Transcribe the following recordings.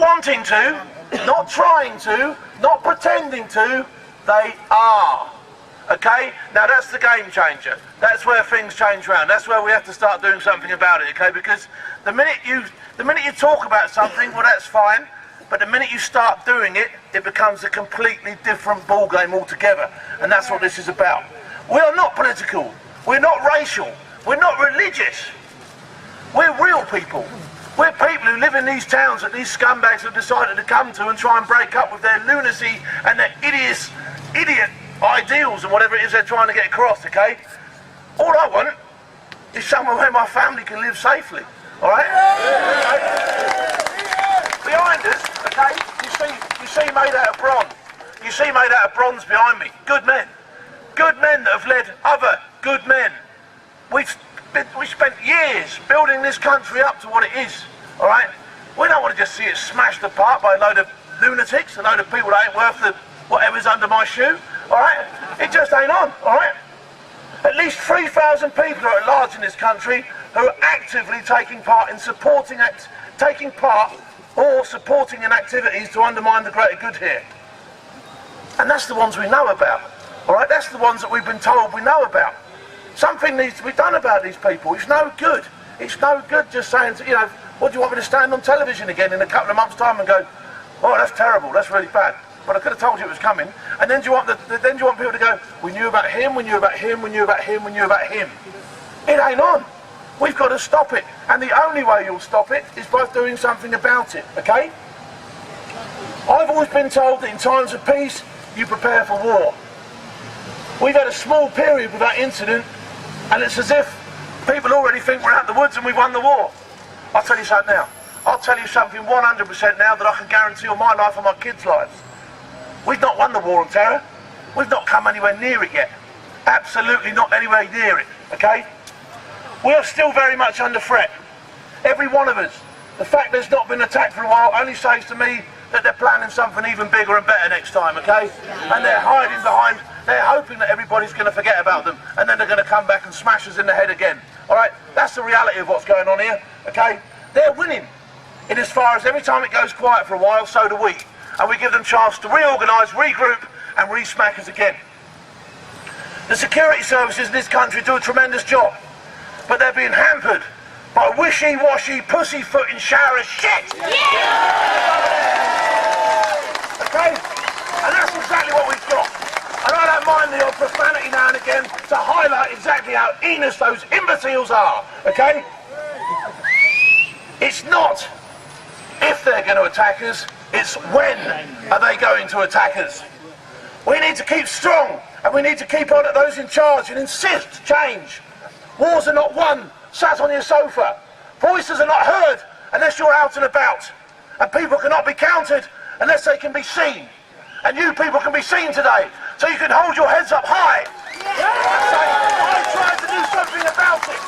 wanting to, not trying to, not pretending to, they are. Okay? Now that's the game changer. That's where things change around. That's where we have to start doing something about it, okay? Because the minute you talk about something, well, that's fine. But the minute you start doing it, it becomes a completely different ball game altogether. And that's what this is about. We are not political. We're not racial. We're not religious. We're real people. We're people who live in these towns that these scumbags have decided to come to and try and break up with their lunacy and their idiot ideals and whatever it is they're trying to get across, okay? All I want is somewhere where my family can live safely, alright? Behind us, okay, you see made out of bronze. You see made out of bronze behind me. Good men. Good men that have led other good men. We spent years building this country up to what it is, alright? We don't want to just see it smashed apart by a load of lunatics, a load of people that ain't worth the whatever's under my shoe, alright? It just ain't on, alright? At least 3,000 people are at large in this country who are actively taking part in supporting in activities to undermine the greater good here. And that's the ones we know about, alright? That's the ones that we've been told we know about. Something needs to be done about these people. It's no good. It's no good just saying, you know, what do you want me to stand on television again in a couple of months' time and go, oh, that's terrible, that's really bad. But I could have told you it was coming. And then do you want people to go, we knew about him, we knew about him, we knew about him, we knew about him. It ain't on. We've got to stop it. And the only way you'll stop it is by doing something about it, okay? I've always been told that in times of peace, you prepare for war. We've had a small period without incident, and it's as if people already think we're out of the woods and we've won the war. I'll tell you something now. I'll tell you something 100% now that I can guarantee all my life and my kids' lives. We've not won the war on terror. We've not come anywhere near it yet. Absolutely not anywhere near it, okay? We are still very much under threat. Every one of us. The fact there's not been attacked for a while only says to me that they're planning something even bigger and better next time, okay? And they're hiding behind, they're hoping that everybody's going to forget about them and then they're going to come back and smash us in the head again, alright? That's the reality of what's going on here, okay? They're winning. In as far as every time it goes quiet for a while, so do we. And we give them a chance to reorganise, regroup and re-smack us again. The security services in this country do a tremendous job, but they're being hampered by wishy-washy, pussyfooting shower of shit! Okay? And that's exactly what we've got. And I don't mind the odd profanity now and again to highlight exactly how heinous those imbeciles are, okay? It's not if they're going to attack us, it's when are they going to attack us. We need to keep strong, and we need to keep on at those in charge and insist change. Wars are not won sat on your sofa. Voices are not heard unless you're out and about. And people cannot be counted unless they can be seen. And you people can be seen today, so you can hold your heads up high. And say, I tried to do something about it.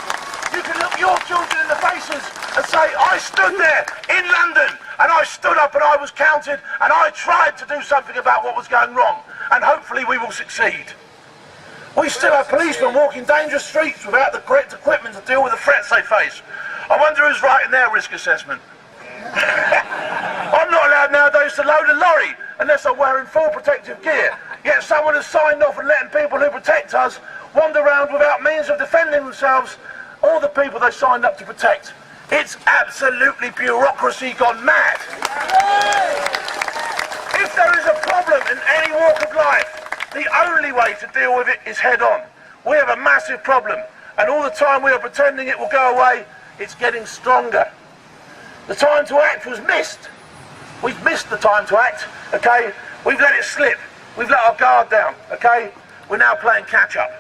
You can look your children in the faces and say, I stood there in London, and I stood up and I was counted, and I tried to do something about what was going wrong. And hopefully we will succeed. We still have policemen walking dangerous streets without the correct equipment to deal with the threats they face. I wonder who's writing their risk assessment. I'm not allowed nowadays to load a lorry unless I'm wearing full protective gear. Yet someone has signed off and letting people who protect us wander around without means of defending themselves or the people they signed up to protect. It's absolutely bureaucracy gone mad. If there is a problem in any walk of life, the only way to deal with it is head on. We have a massive problem, and all the time we are pretending it will go away, it's getting stronger. The time to act was missed. We've missed the time to act, okay? We've let it slip. We've let our guard down, okay? We're now playing catch up.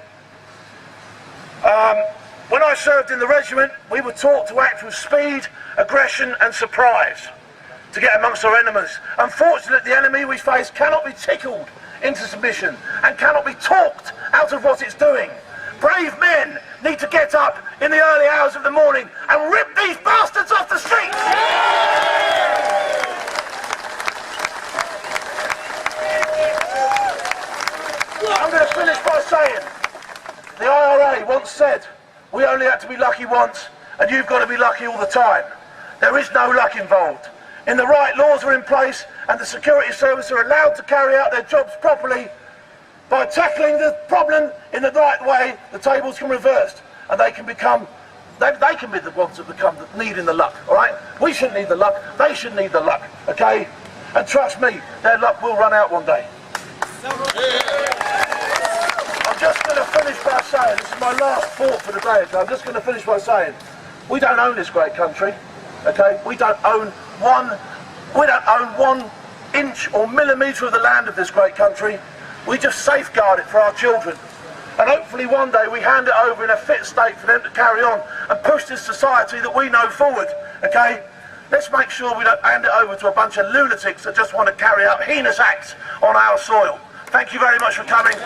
When I served in the regiment, we were taught to act with speed, aggression and surprise to get amongst our enemies. Unfortunately, the enemy we face cannot be tickled into submission and cannot be talked out of what it's doing. Brave men need to get up in the early hours of the morning and rip these bastards off the streets! I'm going to finish by saying, the IRA once said, we only had to be lucky once, and you've got to be lucky all the time. There is no luck involved. in the right laws are in place, and the security service are allowed to carry out their jobs properly, by tackling the problem in the right way, the tables can reverse, and they can become, they can be the ones that become needing the luck, all right? We shouldn't need the luck, they should need the luck, okay? And trust me, their luck will run out one day. I'm just going to finish by saying, this is my last thought for the day, okay? I'm just going to finish by saying, we don't own this great country, okay? We don't own one inch or millimetre of the land of this great country. We just safeguard it for our children. And hopefully one day we hand it over in a fit state for them to carry on and push this society that we know forward, okay? Let's make sure we don't hand it over to a bunch of lunatics that just want to carry out heinous acts on our soil. Thank you very much for coming.